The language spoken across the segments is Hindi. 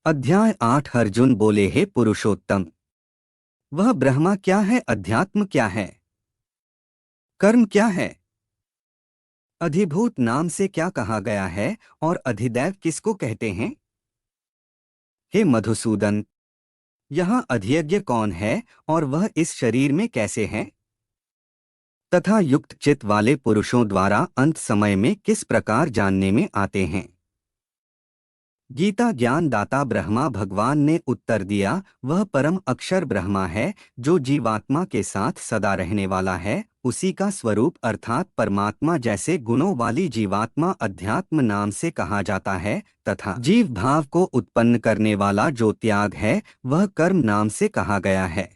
अध्याय 8। अर्जुन बोले, हे पुरुषोत्तम, वह ब्रह्मा क्या है, अध्यात्म क्या है, कर्म क्या है, अधिभूत नाम से क्या कहा गया है और अधिदैव किसको कहते हैं? हे मधुसूदन, यहाँ अधियज्ञ कौन है और वह इस शरीर में कैसे है, तथा युक्त चित्त वाले पुरुषों द्वारा अंत समय में किस प्रकार जानने में आते हैं? गीता ज्ञान दाता ब्रह्मा भगवान ने उत्तर दिया, वह परम अक्षर ब्रह्मा है जो जीवात्मा के साथ सदा रहने वाला है। उसी का स्वरूप अर्थात परमात्मा जैसे गुणों वाली जीवात्मा अध्यात्म नाम से कहा जाता है, तथा जीव भाव को उत्पन्न करने वाला जो त्याग है वह कर्म नाम से कहा गया है।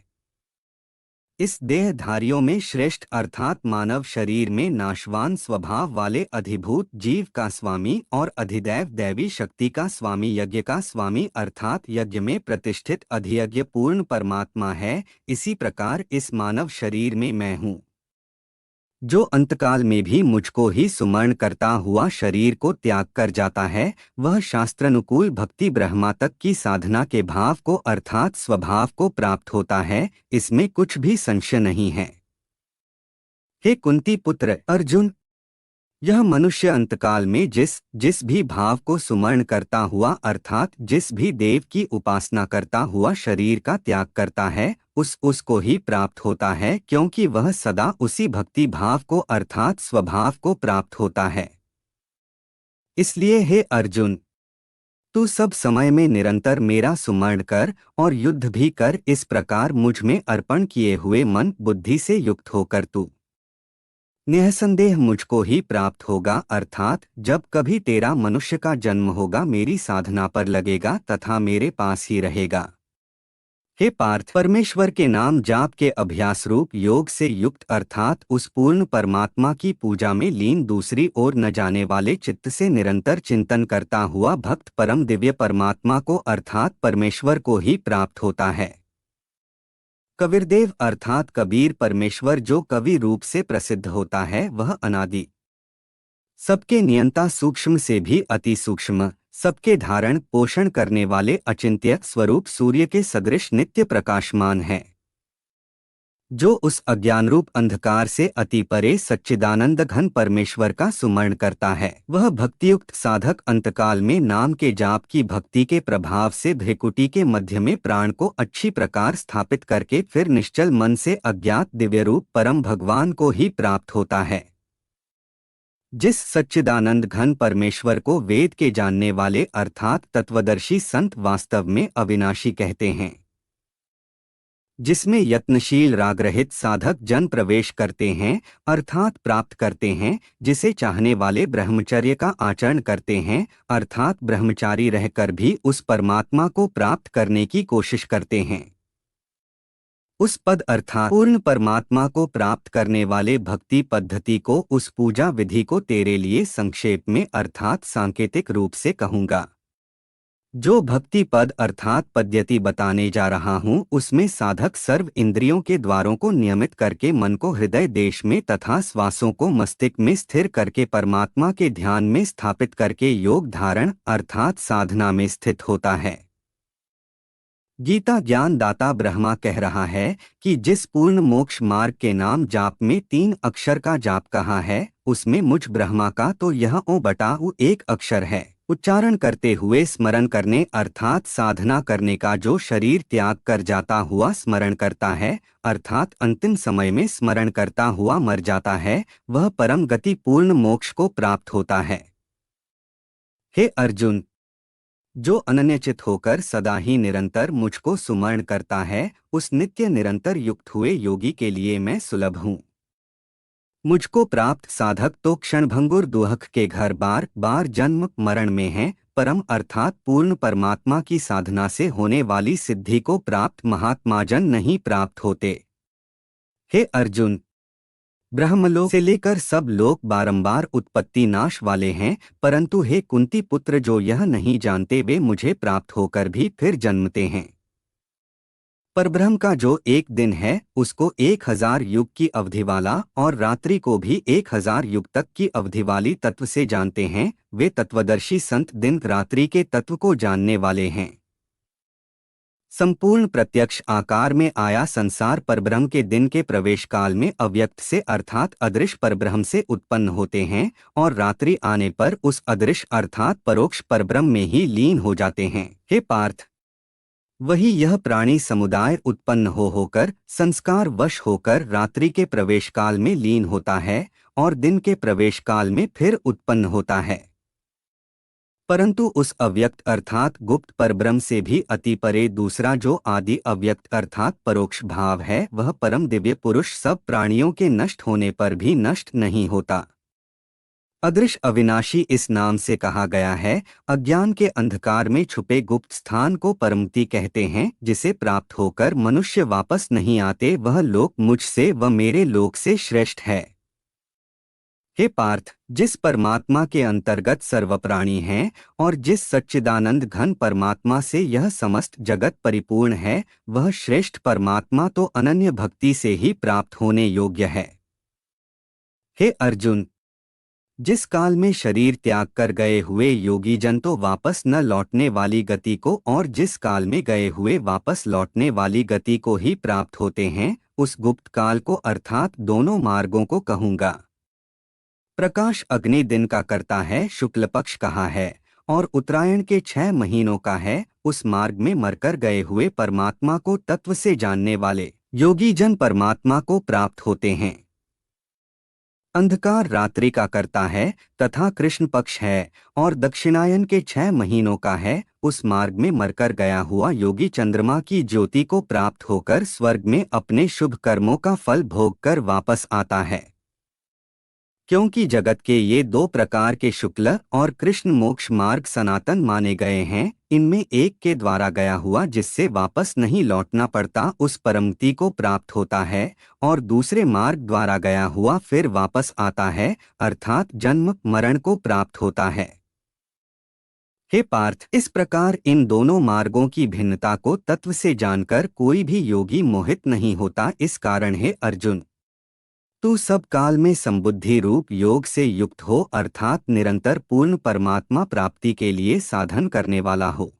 इस देहधारियों में श्रेष्ठ अर्थात मानव शरीर में नाशवान स्वभाव वाले अधिभूत जीव का स्वामी और अधिदैव दैवी शक्ति का स्वामी, यज्ञ का स्वामी अर्थात यज्ञ में प्रतिष्ठित अधियज्ञ पूर्ण परमात्मा है। इसी प्रकार इस मानव शरीर में मैं हूँ जो अंतकाल में भी मुझको ही सुमरण करता हुआ शरीर को त्याग कर जाता है। वह शास्त्रानुकूल भक्ति ब्रह्मा तक की साधना के भाव को अर्थात स्वभाव को प्राप्त होता है, इसमें कुछ भी संशय नहीं है। हे कुंती पुत्र अर्जुन, यह मनुष्य अंतकाल में जिस जिस भी भाव को सुमरण करता हुआ अर्थात जिस भी देव की उपासना करता हुआ शरीर का त्याग करता है उसको ही प्राप्त होता है, क्योंकि वह सदा उसी भक्ति भाव को अर्थात स्वभाव को प्राप्त होता है। इसलिए हे अर्जुन, तू सब समय में निरंतर मेरा सुमरण कर और युद्ध भी कर। इस प्रकार मुझ में अर्पण किए हुए मन बुद्धि से युक्त होकर तू निःसंदेह मुझको ही प्राप्त होगा, अर्थात जब कभी तेरा मनुष्य का जन्म होगा मेरी साधना पर लगेगा तथा मेरे पास ही रहेगा। हे पार्थ, परमेश्वर के नाम जाप के अभ्यास रूप योग से युक्त अर्थात उस पूर्ण परमात्मा की पूजा में लीन दूसरी ओर न जाने वाले चित्त से निरंतर चिंतन करता हुआ भक्त परम दिव्य परमात्मा को अर्थात परमेश्वर को ही प्राप्त होता है। कबीरदेव अर्थात कबीर परमेश्वर जो कवि रूप से प्रसिद्ध होता है वह अनादि, सबके नियंता, सूक्ष्म से भी अति सूक्ष्म, सबके धारण पोषण करने वाले अचिंत्य स्वरूप सूर्य के सदृश नित्य प्रकाशमान है, जो उस अज्ञान रूप अंधकार से अति परे सच्चिदानंद घन परमेश्वर का सुमरण करता है। वह भक्तियुक्त साधक अंतकाल में नाम के जाप की भक्ति के प्रभाव से भ्रिकुटी के मध्य में प्राण को अच्छी प्रकार स्थापित करके फिर निश्चल मन से अज्ञात दिव्य रूप परम भगवान को ही प्राप्त होता है। जिस सच्चिदानंद घन परमेश्वर को वेद के जानने वाले अर्थात तत्वदर्शी संत वास्तव में अविनाशी कहते हैं, जिसमें यत्नशील रागरहित साधक जन प्रवेश करते हैं अर्थात प्राप्त करते हैं, जिसे चाहने वाले ब्रह्मचर्य का आचरण करते हैं अर्थात ब्रह्मचारी रहकर भी उस परमात्मा को प्राप्त करने की कोशिश करते हैं। उस पद अर्थात पूर्ण परमात्मा को प्राप्त करने वाले भक्ति पद्धति को, उस पूजा विधि को तेरे लिए संक्षेप में अर्थात सांकेतिक रूप से कहूँगा। जो भक्ति पद अर्थात पद्यति बताने जा रहा हूँ उसमें साधक सर्व इंद्रियों के द्वारों को नियमित करके मन को हृदय देश में तथा श्वासों को मस्तिष्क में स्थिर करके परमात्मा के ध्यान में स्थापित करके योग धारण अर्थात साधना में स्थित होता है। गीता ज्ञान दाता ब्रह्मा कह रहा है कि जिस पूर्ण मोक्ष मार्ग के नाम जाप में 3 अक्षर का जाप कहा है उसमें मुझ ब्रह्मा का तो यह ओ बटा उ एक अक्षर है। उच्चारण करते हुए स्मरण करने अर्थात साधना करने का जो शरीर त्याग कर जाता हुआ स्मरण करता है अर्थात अंतिम समय में स्मरण करता हुआ मर जाता है, वह परम गति पूर्ण मोक्ष को प्राप्त होता है। हे अर्जुन, जो अनन्यचित होकर सदा ही निरंतर मुझको सुमरण करता है उस नित्य निरंतर युक्त हुए योगी के लिए मैं सुलभ हूँ। मुझको प्राप्त साधक तो क्षणभंगुर दुहक के घर बार बार जन्म मरण में हैं, परम अर्थात पूर्ण परमात्मा की साधना से होने वाली सिद्धि को प्राप्त महात्माजन नहीं प्राप्त होते। हे अर्जुन, ब्रह्मलोक से लेकर सब लोक बारंबार उत्पत्ति नाश वाले हैं, परंतु हे कुंती पुत्र, जो यह नहीं जानते वे मुझे प्राप्त होकर भी फिर जन्मते हैं। परब्रह्म का जो एक दिन है उसको 1000 युग की अवधि वाला और रात्रि को भी 1000 युग तक की अवधि वाली तत्व से जानते हैं। वे तत्वदर्शी संत दिन रात्रि के तत्व को जानने वाले हैं। संपूर्ण प्रत्यक्ष आकार में आया संसार परब्रह्म के दिन के प्रवेश काल में अव्यक्त से अर्थात अदृश्य परब्रह्म से उत्पन्न होते हैं और रात्रि आने पर उस अदृश्य अर्थात परोक्ष परब्रह्म में ही लीन हो जाते हैं। हे पार्थ, वही यह प्राणी समुदाय उत्पन्न होकर संस्कार वश होकर रात्रि के प्रवेश काल में लीन होता है और दिन के प्रवेश काल में फिर उत्पन्न होता है। परंतु उस अव्यक्त अर्थात गुप्त परब्रह्म से भी अति परे दूसरा जो आदि अव्यक्त अर्थात परोक्ष भाव है, वह परम दिव्य पुरुष सब प्राणियों के नष्ट होने पर भी नष्ट नहीं होता। अदृश्य अविनाशी इस नाम से कहा गया है। अज्ञान के अंधकार में छुपे गुप्त स्थान को परमति कहते हैं, जिसे प्राप्त होकर मनुष्य वापस नहीं आते। वह लोक मुझसे व मेरे लोक से श्रेष्ठ है। हे पार्थ, जिस परमात्मा के अंतर्गत सर्व प्राणी हैं और जिस सच्चिदानंद घन परमात्मा से यह समस्त जगत परिपूर्ण है, वह श्रेष्ठ परमात्मा तो अनन्य भक्ति से ही प्राप्त होने योग्य है। हे अर्जुन, जिस काल में शरीर त्याग कर गए हुए योगी जन तो वापस न लौटने वाली गति को और जिस काल में गए हुए वापस लौटने वाली गति को ही प्राप्त होते हैं, उस गुप्त काल को अर्थात दोनों मार्गों को कहूँगा। प्रकाश अग्नि दिन का करता है, शुक्ल पक्ष कहा है, और उत्तरायण के 6 महीनों का है। उस मार्ग में मरकर गए हुए परमात्मा को तत्व से जानने वाले योगी जन परमात्मा को प्राप्त होते हैं। अंधकार रात्रि का करता है तथा कृष्ण पक्ष है और दक्षिणायन के 6 महीनों का है। उस मार्ग में मरकर गया हुआ योगी चंद्रमा की ज्योति को प्राप्त होकर स्वर्ग में अपने शुभ कर्मों का फल भोग कर वापस आता है। क्योंकि जगत के ये 2 प्रकार के शुक्ल और कृष्ण मोक्ष मार्ग सनातन माने गए हैं, इनमें एक के द्वारा गया हुआ जिससे वापस नहीं लौटना पड़ता उस परमति को प्राप्त होता है, और दूसरे मार्ग द्वारा गया हुआ फिर वापस आता है, अर्थात जन्म मरण को प्राप्त होता है। हे पार्थ, इस प्रकार इन दोनों मार्गों की भिन्नता को तत्व से जानकर कोई भी योगी मोहित नहीं होता। इस कारण हे अर्जुन, तू सब काल में संबुद्धि रूप योग से युक्त हो, अर्थात निरंतर पूर्ण परमात्मा प्राप्ति के लिए साधन करने वाला हो।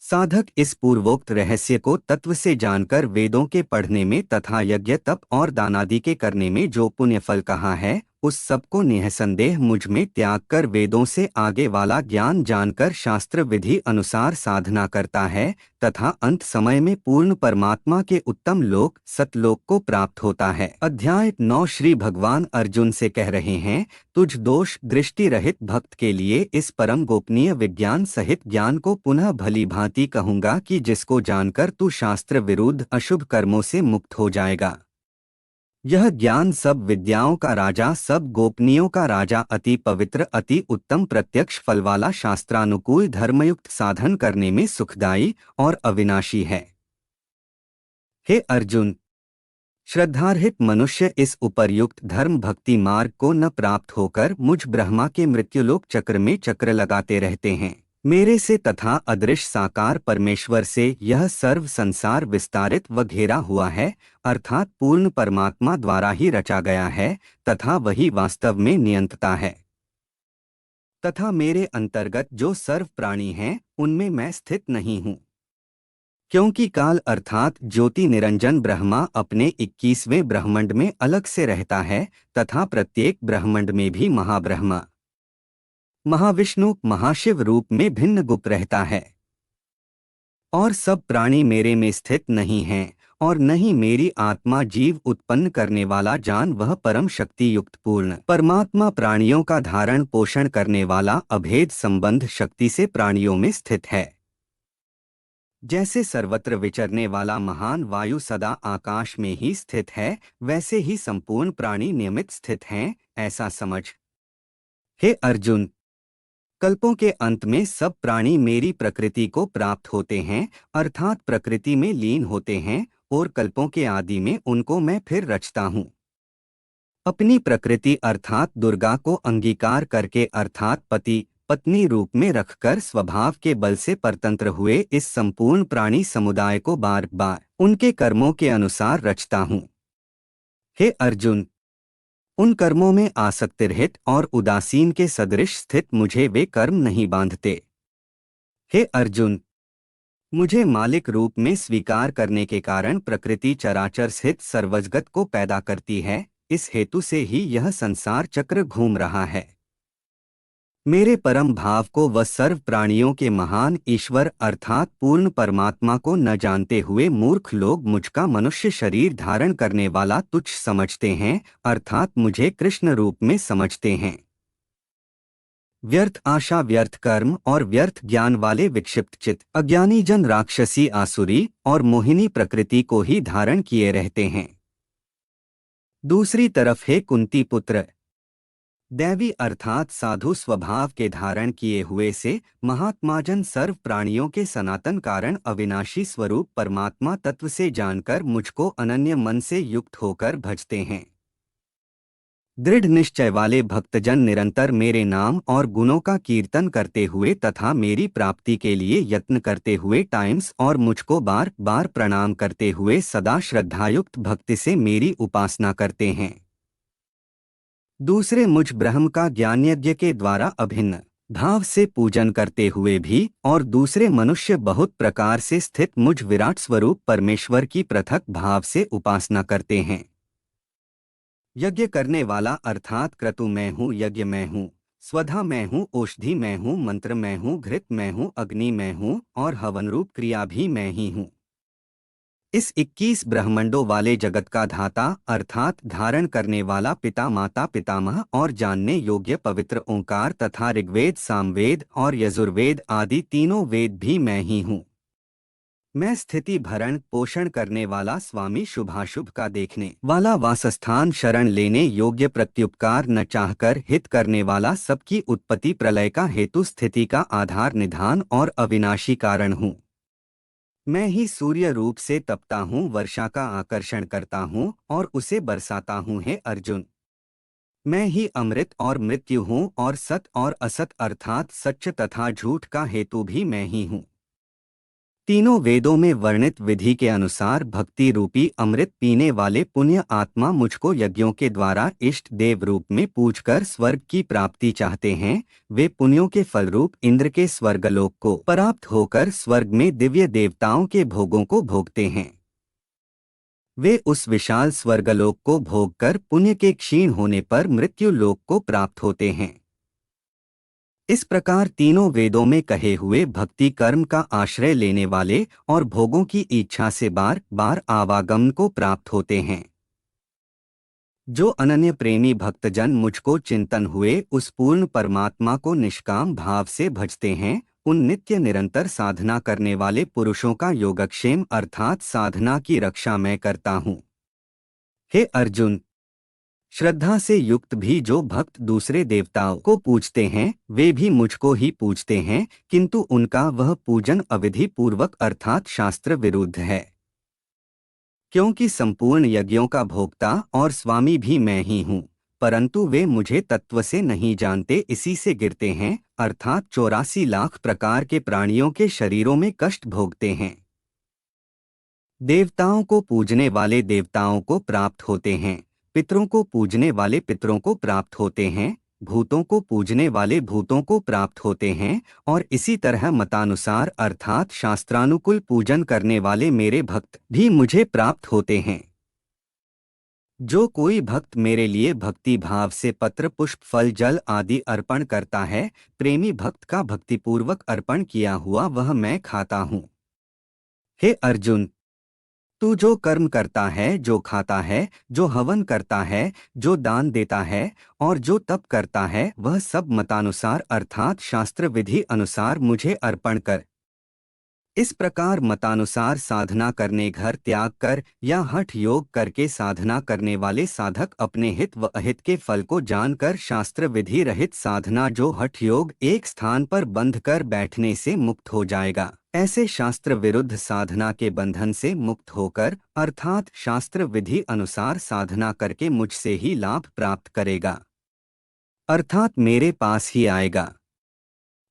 साधक इस पूर्वोक्त रहस्य को तत्व से जानकर वेदों के पढ़ने में तथा यज्ञ तप और दानादि के करने में जो पुण्य फल कहा है, उस सब को निःसंदेह मुझ में त्याग कर वेदों से आगे वाला ज्ञान जानकर शास्त्र विधि अनुसार साधना करता है तथा अंत समय में पूर्ण परमात्मा के उत्तम लोक सतलोक को प्राप्त होता है। अध्याय 9। श्री भगवान अर्जुन से कह रहे हैं, तुझ दोष दृष्टि रहित भक्त के लिए इस परम गोपनीय विज्ञान सहित ज्ञान को पुनः भली भांति कहूँगा कि जिसको जानकर तू शास्त्र विरुद्ध अशुभ कर्मों से मुक्त हो जाएगा। यह ज्ञान सब विद्याओं का राजा, सब गोपनीयों का राजा, अति पवित्र अति उत्तम प्रत्यक्ष फल वाला, शास्त्रानुकूल धर्मयुक्त साधन करने में सुखदायी और अविनाशी है। हे अर्जुन, श्रद्धारहित मनुष्य इस उपर्युक्त धर्म भक्ति मार्ग को न प्राप्त होकर मुझ ब्रह्मा के मृत्युलोक चक्र में चक्र लगाते रहते हैं। मेरे से तथा अदृश्य साकार परमेश्वर से यह सर्व संसार विस्तारित व घेरा हुआ है, अर्थात पूर्ण परमात्मा द्वारा ही रचा गया है तथा वही वास्तव में नियंत्रता है। तथा मेरे अंतर्गत जो सर्व प्राणी हैं, उनमें मैं स्थित नहीं हूँ। क्योंकि काल अर्थात ज्योति निरंजन ब्रह्मा अपने 21वें ब्रह्मांड में अलग से रहता है तथा प्रत्येक ब्रह्मांड में भी महाब्रह्मा महाविष्णु महाशिव रूप में भिन्न गुप्त रहता है। और सब प्राणी मेरे में स्थित नहीं हैं और न ही मेरी आत्मा जीव उत्पन्न करने वाला जान वह परम शक्ति युक्त पूर्ण परमात्मा प्राणियों का धारण पोषण करने वाला अभेद संबंध शक्ति से प्राणियों में स्थित है। जैसे सर्वत्र विचरने वाला महान वायु सदा आकाश में ही स्थित है, वैसे ही संपूर्ण प्राणी नियमित स्थित हैं, ऐसा समझ। हे अर्जुन, कल्पों के अंत में सब प्राणी मेरी प्रकृति को प्राप्त होते हैं, अर्थात प्रकृति में लीन होते हैं, और कल्पों के आदि में उनको मैं फिर रचता हूँ। अपनी प्रकृति अर्थात दुर्गा को अंगीकार करके अर्थात पति पत्नी रूप में रखकर स्वभाव के बल से परतंत्र हुए इस संपूर्ण प्राणी समुदाय को बार बार उनके कर्मों के अनुसार रचता हूँ। हे अर्जुन, उन कर्मों में आसक्ति रहित और उदासीन के सदृश स्थित मुझे वे कर्म नहीं बांधते। हे अर्जुन, मुझे मालिक रूप में स्वीकार करने के कारण प्रकृति चराचर स्थित सर्वजगत को पैदा करती है। इस हेतु से ही यह संसार चक्र घूम रहा है। मेरे परम भाव को व सर्व प्राणियों के महान ईश्वर अर्थात पूर्ण परमात्मा को न जानते हुए मूर्ख लोग मुझका मनुष्य शरीर धारण करने वाला तुच्छ समझते हैं, अर्थात मुझे कृष्ण रूप में समझते हैं। व्यर्थ आशा, व्यर्थ कर्म और व्यर्थ ज्ञान वाले विक्षिप्त चित्त अज्ञानी जन राक्षसी, आसुरी और मोहिनी प्रकृति को ही धारण किए रहते हैं। दूसरी तरफ हे कुंती पुत्र, दैवी अर्थात साधु स्वभाव के धारण किए हुए से महात्माजन सर्व प्राणियों के सनातन कारण अविनाशी स्वरूप परमात्मा तत्व से जानकर मुझको अनन्य मन से युक्त होकर भजते हैं। दृढ़ निश्चय वाले भक्तजन निरंतर मेरे नाम और गुणों का कीर्तन करते हुए तथा मेरी प्राप्ति के लिए यत्न करते हुए टाइम्स और मुझको बार बार प्रणाम करते हुए सदा श्रद्धायुक्त भक्ति से मेरी उपासना करते हैं। दूसरे मुझ ब्रह्म का ज्ञान यज्ञ के द्वारा अभिन्न भाव से पूजन करते हुए भी और दूसरे मनुष्य बहुत प्रकार से स्थित मुझ विराट स्वरूप परमेश्वर की पृथक भाव से उपासना करते हैं। यज्ञ करने वाला अर्थात क्रतु मैं हूँ, यज्ञ मैं हूँ, स्वधा मैं हूँ, औषधि मैं हूँ, मंत्र मैं हूँ, घृत मैं हूँ, अग्नि मैं हूँ और हवन रूप क्रिया भी मैं ही हूँ। इस 21 ब्रह्मंडों वाले जगत का धाता अर्थात धारण करने वाला पिता, माता, पितामह और जानने योग्य पवित्र ओंकार तथा ऋग्वेद, सामवेद और यजुर्वेद आदि तीनों वेद भी मैं ही हूँ। मैं स्थिति भरण पोषण करने वाला स्वामी, शुभाशुभ का देखने वाला, वासस्थान, शरण लेने योग्य, प्रत्युपकार न चाहकर हित करने वाला, सबकी उत्पत्ति प्रलय का हेतु, स्थिति का आधार, निधान और अविनाशी कारण हूँ। मैं ही सूर्य रूप से तपता हूँ, वर्षा का आकर्षण करता हूँ और उसे बरसाता हूँ। हे अर्जुन, मैं ही अमृत और मृत्यु हूँ और सत और असत अर्थात सच तथा झूठ का हेतु भी मैं ही हूँ। तीनों वेदों में वर्णित विधि के अनुसार भक्ति रूपी अमृत पीने वाले पुण्य आत्मा मुझको यज्ञों के द्वारा इष्ट देव रूप में पूजकर स्वर्ग की प्राप्ति चाहते हैं। वे पुण्यों के फलरूप इंद्र के स्वर्गलोक को प्राप्त होकर स्वर्ग में दिव्य देवताओं के भोगों को भोगते हैं। वे उस विशाल स्वर्गलोक को भोगकर पुण्य के क्षीण होने पर मृत्यु लोक को प्राप्त होते हैं। इस प्रकार तीनों वेदों में कहे हुए भक्ति कर्म का आश्रय लेने वाले और भोगों की इच्छा से बार बार आवागमन को प्राप्त होते हैं। जो अनन्य प्रेमी भक्तजन मुझको चिंतन हुए उस पूर्ण परमात्मा को निष्काम भाव से भजते हैं, उन नित्य निरंतर साधना करने वाले पुरुषों का योगक्षेम अर्थात साधना की रक्षा मैं करता हूँ। हे अर्जुन, श्रद्धा से युक्त भी जो भक्त दूसरे देवताओं को पूजते हैं वे भी मुझको ही पूजते हैं, किंतु उनका वह पूजन अविधि पूर्वक अर्थात शास्त्र विरुद्ध है। क्योंकि संपूर्ण यज्ञों का भोक्ता और स्वामी भी मैं ही हूँ, परंतु वे मुझे तत्व से नहीं जानते, इसी से गिरते हैं अर्थात 84 लाख प्रकार के प्राणियों के शरीरों में कष्ट भोगते हैं। देवताओं को पूजने वाले देवताओं को प्राप्त होते हैं, पितरों को पूजने वाले पितरों को प्राप्त होते हैं, भूतों को पूजने वाले भूतों को प्राप्त होते हैं और इसी तरह मतानुसार अर्थात शास्त्रानुकूल पूजन करने वाले मेरे भक्त भी मुझे प्राप्त होते हैं। जो कोई भक्त मेरे लिए भक्ति भाव से पत्र, पुष्प, फल, जल आदि अर्पण करता है, प्रेमी भक्त का भक्तिपूर्वक अर्पण किया हुआ वह मैं खाता हूँ। हे अर्जुन, तू जो कर्म करता है, जो खाता है, जो हवन करता है, जो दान देता है और जो तप करता है, वह सब मतानुसार अर्थात शास्त्र विधि अनुसार मुझे अर्पण कर। इस प्रकार मतानुसार साधना करने, घर त्याग कर या हठ योग करके साधना करने वाले साधक अपने हित व अहित के फल को जानकर शास्त्र विधि रहित साधना जो हठ योग एक स्थान पर बंध कर बैठने से मुक्त हो जाएगा, ऐसे शास्त्र विरुद्ध साधना के बंधन से मुक्त होकर अर्थात शास्त्र विधि अनुसार साधना करके मुझसे ही लाभ प्राप्त करेगा, अर्थात मेरे पास ही आएगा।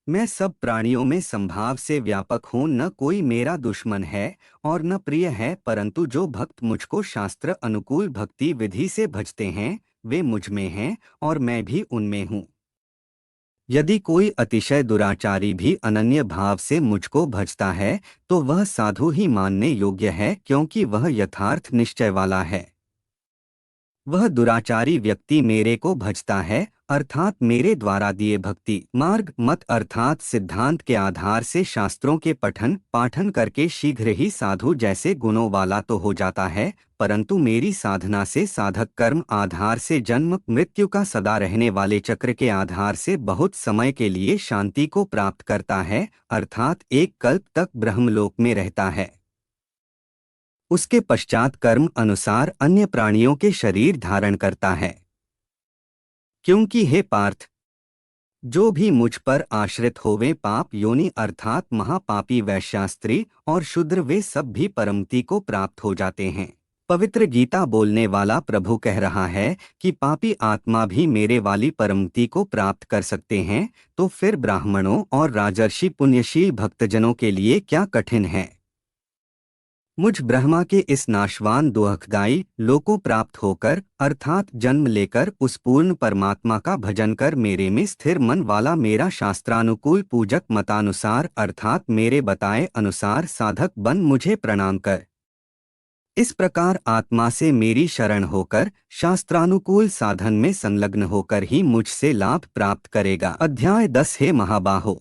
मैं सब प्राणियों में संभाव से व्यापक हूँ, न कोई मेरा दुश्मन है और न प्रिय है, परंतु जो भक्त मुझको शास्त्र अनुकूल भक्ति विधि से भजते हैं वे मुझ में हैं और मैं भी उनमें हूँ। यदि कोई अतिशय दुराचारी भी अनन्य भाव से मुझको भजता है तो वह साधु ही मानने योग्य है, क्योंकि वह यथार्थ निश्चय वाला है। वह दुराचारी व्यक्ति मेरे को भजता है, अर्थात मेरे द्वारा दिए भक्ति मार्ग मत अर्थात सिद्धांत के आधार से शास्त्रों के पठन पाठन करके शीघ्र ही साधु जैसे गुणों वाला तो हो जाता है, परंतु मेरी साधना से साधक कर्म आधार से जन्म मृत्यु का सदा रहने वाले चक्र के आधार से बहुत समय के लिए शांति को प्राप्त करता है, अर्थात एक कल्प तक ब्रह्मलोक में रहता है। उसके पश्चात कर्म अनुसार अन्य प्राणियों के शरीर धारण करता है। क्योंकि हे पार्थ, जो भी मुझ पर आश्रित होवे पाप योनि अर्थात महापापी वैश्यास्त्री और शूद्र वे सब भी परमति को प्राप्त हो जाते हैं। पवित्र गीता बोलने वाला प्रभु कह रहा है कि पापी आत्मा भी मेरे वाली परमति को प्राप्त कर सकते हैं, तो फिर ब्राह्मणों और राजर्षि पुण्यशील भक्तजनों के लिए क्या कठिन है। मुझ ब्रह्मा के इस नाशवान दुखदायी लोको प्राप्त होकर अर्थात जन्म लेकर उस पूर्ण परमात्मा का भजन कर मेरे में स्थिर मन वाला मेरा शास्त्रानुकूल पूजक मतानुसार अर्थात मेरे बताए अनुसार साधक बन मुझे प्रणाम कर। इस प्रकार आत्मा से मेरी शरण होकर शास्त्रानुकूल साधन में संलग्न होकर ही मुझसे लाभ प्राप्त करेगा। अध्याय 10 हे महाबाहो,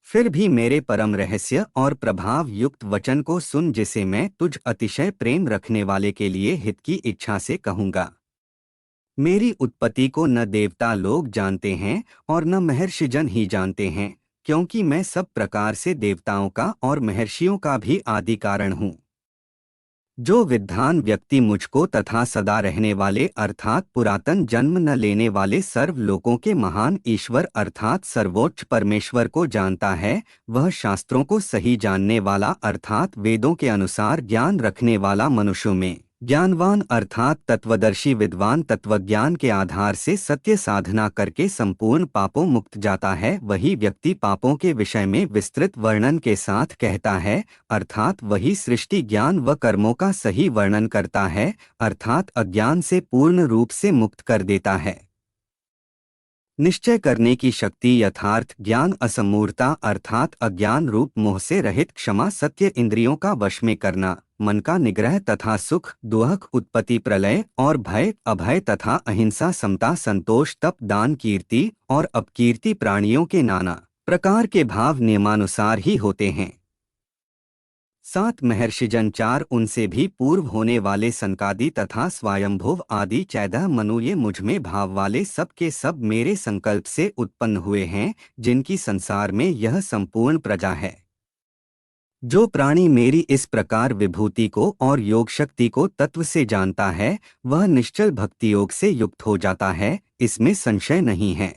फिर भी मेरे परम रहस्य और प्रभाव युक्त वचन को सुन, जिसे मैं तुझ अतिशय प्रेम रखने वाले के लिए हित की इच्छा से कहूँगा। मेरी उत्पत्ति को न देवता लोग जानते हैं और न महर्षिजन ही जानते हैं, क्योंकि मैं सब प्रकार से देवताओं का और महर्षियों का भी आदि कारण हूँ। जो विद्वान व्यक्ति मुझको तथा सदा रहने वाले अर्थात पुरातन जन्म न लेने वाले सर्व लोकों के महान ईश्वर अर्थात सर्वोच्च परमेश्वर को जानता है, वह शास्त्रों को सही जानने वाला अर्थात वेदों के अनुसार ज्ञान रखने वाला मनुष्यों में ज्ञानवान अर्थात तत्वदर्शी विद्वान तत्वज्ञान के आधार से सत्य साधना करके संपूर्ण पापों मुक्त जाता है। वही व्यक्ति पापों के विषय में विस्तृत वर्णन के साथ कहता है, अर्थात वही सृष्टि ज्ञान व कर्मों का सही वर्णन करता है, अर्थात अज्ञान से पूर्ण रूप से मुक्त कर देता है। निश्चय करने की शक्ति यथार्थ ज्ञान असमूर्ता अर्थात अज्ञान रूप मोह से रहित क्षमा सत्य इंद्रियों का वश में करना मन का निग्रह तथा सुख दुख उत्पत्ति प्रलय और भय अभय तथा अहिंसा समता संतोष तप दान कीर्ति और अपकीर्ति प्राणियों के नाना प्रकार के भाव नियमानुसार ही होते हैं। 7 महर्षिजन 4 उनसे भी पूर्व होने वाले सनकादि तथा स्वयंभुव आदि 14 मनु ये मुझ में भाव वाले सब के सब मेरे संकल्प से उत्पन्न हुए हैं, जिनकी संसार में यह संपूर्ण प्रजा है। जो प्राणी मेरी इस प्रकार विभूति को और योग शक्ति को तत्व से जानता है, वह निश्चल भक्ति योग से युक्त हो जाता है, इसमें संशय नहीं है।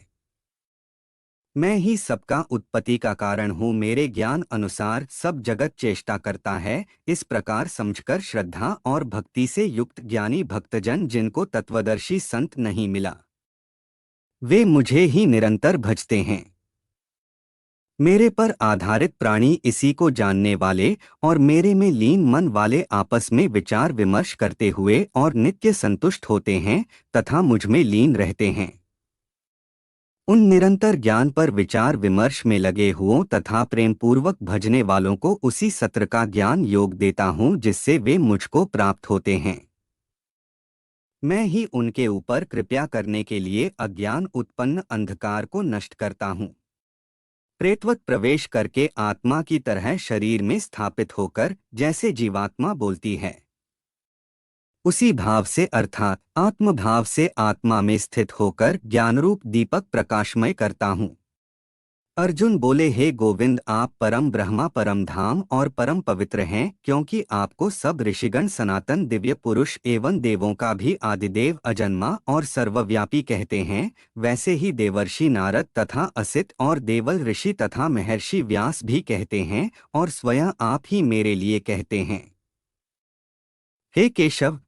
मैं ही सबका उत्पत्ति का कारण हूँ, मेरे ज्ञान अनुसार सब जगत चेष्टा करता है। इस प्रकार समझकर श्रद्धा और भक्ति से युक्त ज्ञानी भक्तजन जिनको तत्वदर्शी संत नहीं मिला, वे मुझे ही निरंतर भजते हैं। मेरे पर आधारित प्राणी इसी को जानने वाले और मेरे में लीन मन वाले आपस में विचार विमर्श करते हुए और नित्य संतुष्ट होते हैं तथा मुझ में लीन रहते हैं। उन निरंतर ज्ञान पर विचार विमर्श में लगे हुओं तथा प्रेम पूर्वक भजने वालों को उसी सत्र का ज्ञान योग देता हूँ, जिससे वे मुझको प्राप्त होते हैं। मैं ही उनके ऊपर कृपया करने के लिए अज्ञान उत्पन्न अंधकार को नष्ट करता हूँ। प्रेतवत प्रवेश करके आत्मा की तरह शरीर में स्थापित होकर जैसे जीवात्मा बोलती है, उसी भाव से अर्थात आत्मभाव से आत्मा में स्थित होकर ज्ञानरूप दीपक प्रकाशमय करता हूँ। अर्जुन बोले, हे गोविंद, आप परम ब्रह्मा परम धाम और परम पवित्र हैं, क्योंकि आपको सब ऋषिगण सनातन दिव्य पुरुष एवं देवों का भी आदिदेव अजन्मा और सर्वव्यापी कहते हैं। वैसे ही देवर्षि नारद तथा असित और देवल ऋषि तथा महर्षि व्यास भी कहते हैं और स्वयं आप ही मेरे लिए कहते हैं। हे केशव,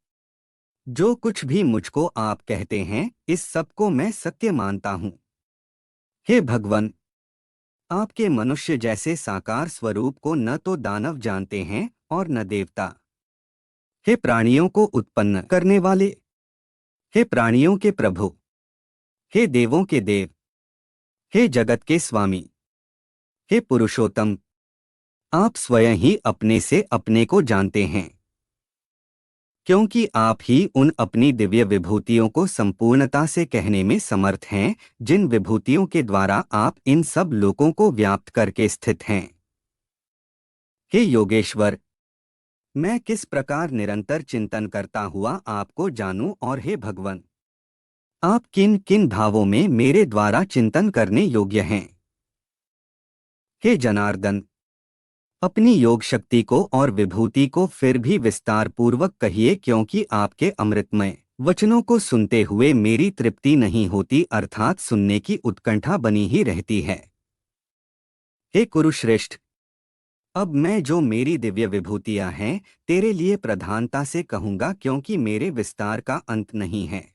जो कुछ भी मुझको आप कहते हैं, इस सब को मैं सत्य मानता हूँ। हे भगवन, आपके मनुष्य जैसे साकार स्वरूप को न तो दानव जानते हैं और न देवता। हे प्राणियों को उत्पन्न करने वाले, हे प्राणियों के प्रभु, हे देवों के देव, हे जगत के स्वामी, हे पुरुषोत्तम, आप स्वयं ही अपने से अपने को जानते हैं, क्योंकि आप ही उन अपनी दिव्य विभूतियों को संपूर्णता से कहने में समर्थ हैं, जिन विभूतियों के द्वारा आप इन सब लोकों को व्याप्त करके स्थित हैं। हे योगेश्वर, मैं किस प्रकार निरंतर चिंतन करता हुआ आपको जानूं, और हे भगवान, आप किन किन भावों में मेरे द्वारा चिंतन करने योग्य हैं। हे जनार्दन, अपनी योग शक्ति को और विभूति को फिर भी विस्तार पूर्वक कहिए, क्योंकि आपके अमृतमय वचनों को सुनते हुए मेरी तृप्ति नहीं होती, अर्थात सुनने की उत्कंठा बनी ही रहती है। हे कुरुश्रेष्ठ, अब मैं जो मेरी दिव्य विभूतियां हैं तेरे लिए प्रधानता से कहूंगा, क्योंकि मेरे विस्तार का अंत नहीं है।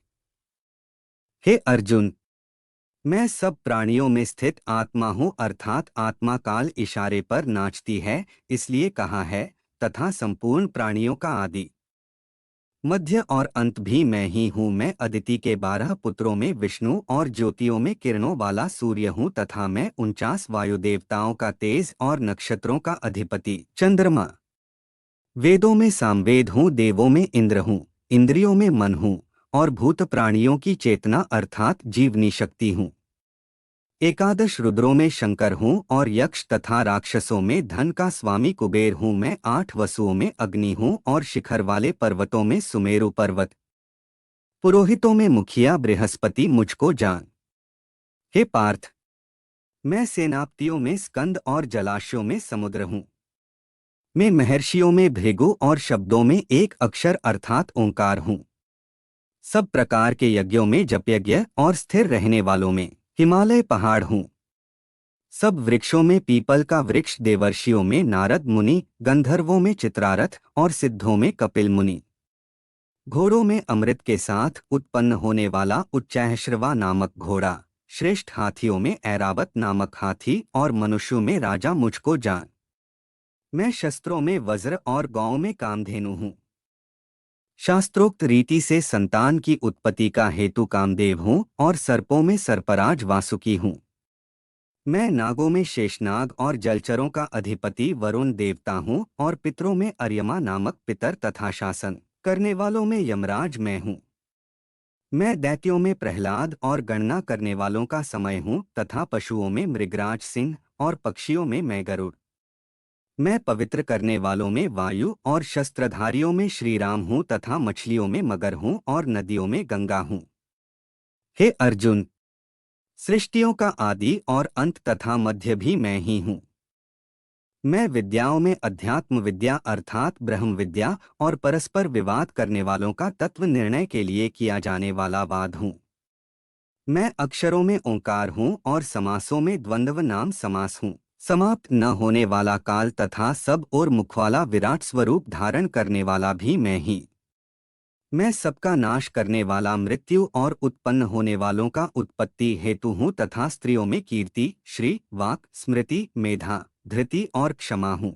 हे अर्जुन, मैं सब प्राणियों में स्थित आत्मा हूँ, अर्थात आत्मा काल इशारे पर नाचती है, इसलिए कहा है, तथा संपूर्ण प्राणियों का आदि मध्य और अंत भी मैं ही हूँ। मैं अदिति के 12 पुत्रों में विष्णु और ज्योतियों में किरणों वाला सूर्य हूँ, तथा मैं 49 वायुदेवताओं का तेज और नक्षत्रों का अधिपति चंद्रमा, वेदों में सामवेद हूँ, देवों में इंद्र हूँ, इंद्रियों में मन हूँ, और भूत प्राणियों की चेतना अर्थात जीवनी शक्ति हूँ। 11 रुद्रों में शंकर हूँ, और यक्ष तथा राक्षसों में धन का स्वामी कुबेर हूँ। मैं 8 वसुओं में अग्नि हूँ, और शिखर वाले पर्वतों में सुमेरु पर्वत, पुरोहितों में मुखिया बृहस्पति मुझको जान। हे पार्थ, मैं सेनापतियों में स्कंद और जलाशयों में समुद्र हूँ। मैं महर्षियों में भृगु और शब्दों में एक अक्षर अर्थात ओंकार हूँ। सब प्रकार के यज्ञों में जपयज्ञ और स्थिर रहने वालों में हिमालय पहाड़ हूँ। सब वृक्षों में पीपल का वृक्ष, देवर्षियों में नारद मुनि, गंधर्वों में चित्रारथ और सिद्धों में कपिल मुनि, घोड़ों में अमृत के साथ उत्पन्न होने वाला उच्चैःश्रवा नामक घोड़ा, श्रेष्ठ हाथियों में ऐरावत नामक हाथी, और मनुष्यों में राजा मुझको जान। मैं शस्त्रों में वज्र और गौओं में कामधेनु हूँ। शास्त्रोक्त रीति से संतान की उत्पत्ति का हेतु कामदेव हूँ, और सर्पों में सर्पराज वासुकी हूँ। मैं नागों में शेषनाग और जलचरों का अधिपति वरुण देवता हूँ, और पितरों में अर्यमा नामक पितर तथा शासन करने वालों में यमराज मैं हूँ। मैं दैत्यों में प्रहलाद और गणना करने वालों का समय हूँ, तथा पशुओं में मृगराज सिंह और पक्षियों में मैं गरुड़। मैं पवित्र करने वालों में वायु और शस्त्रधारियों में श्रीराम हूँ, तथा मछलियों में मगर हूँ, और नदियों में गंगा हूँ। हे अर्जुन, सृष्टियों का आदि और अंत तथा मध्य भी मैं ही हूँ। मैं विद्याओं में अध्यात्म विद्या अर्थात ब्रह्म विद्या और परस्पर विवाद करने वालों का तत्व निर्णय के लिए किया जाने वाला वाद हूँ। मैं अक्षरों में ओंकार हूँ, और समासों में द्वंद्व नाम समास हूँ। समाप्त न होने वाला काल तथा सब और मुखवाला विराट स्वरूप धारण करने वाला भी मैं ही। मैं सबका नाश करने वाला मृत्यु और उत्पन्न होने वालों का उत्पत्ति हेतु हूँ, तथा स्त्रियों में कीर्ति, श्री, वाक, स्मृति, मेधा, धृति और क्षमा हूँ।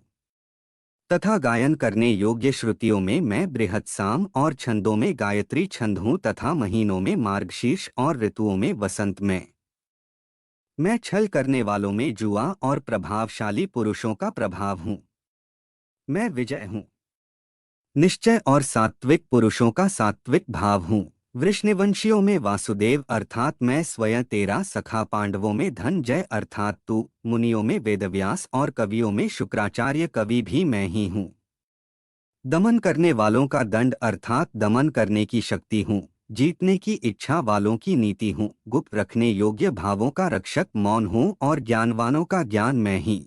तथा गायन करने योग्य श्रुतियों में मैं बृहत् साम और छंदों में गायत्री छंद हूँ, तथा महीनों में मार्गशीर्ष और ऋतुओं में वसंत में। मैं छल करने वालों में जुआ और प्रभावशाली पुरुषों का प्रभाव हूँ। मैं विजय हूँ, निश्चय और सात्विक पुरुषों का सात्विक भाव हूँ। वृष्णिवंशियों में वासुदेव अर्थात मैं स्वयं तेरा सखा, पांडवों में धनंजय अर्थात तू, मुनियों में वेदव्यास और कवियों में शुक्राचार्य कवि भी मैं ही हूँ। दमन करने वालों का दंड अर्थात दमन करने की शक्ति हूँ। जीतने की इच्छा वालों की नीति हूँ। गुप्त रखने योग्य भावों का रक्षक मौन हूँ, और ज्ञानवानों का ज्ञान मैं ही।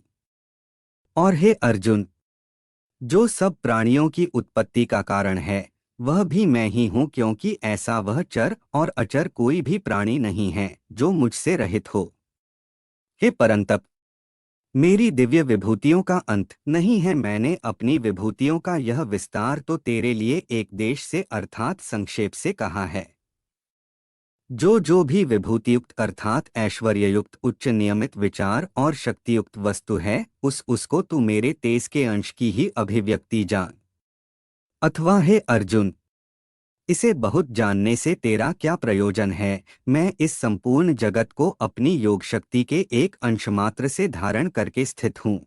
और हे अर्जुन, जो सब प्राणियों की उत्पत्ति का कारण है वह भी मैं ही हूँ, क्योंकि ऐसा वह चर और अचर कोई भी प्राणी नहीं है जो मुझसे रहित हो। हे परंतप, मेरी दिव्य विभूतियों का अंत नहीं है। मैंने अपनी विभूतियों का यह विस्तार तो तेरे लिए एक देश से अर्थात संक्षेप से कहा है। जो भी विभूतियुक्त अर्थात ऐश्वर्ययुक्त उच्च नियमित विचार और शक्तियुक्त वस्तु है, उसको तू मेरे तेज के अंश की ही अभिव्यक्ति जान। अथवा हे अर्जुन, इसे बहुत जानने से तेरा क्या प्रयोजन है? मैं इस संपूर्ण जगत को अपनी योग शक्ति के एक अंश मात्र से धारण करके स्थित हूँ।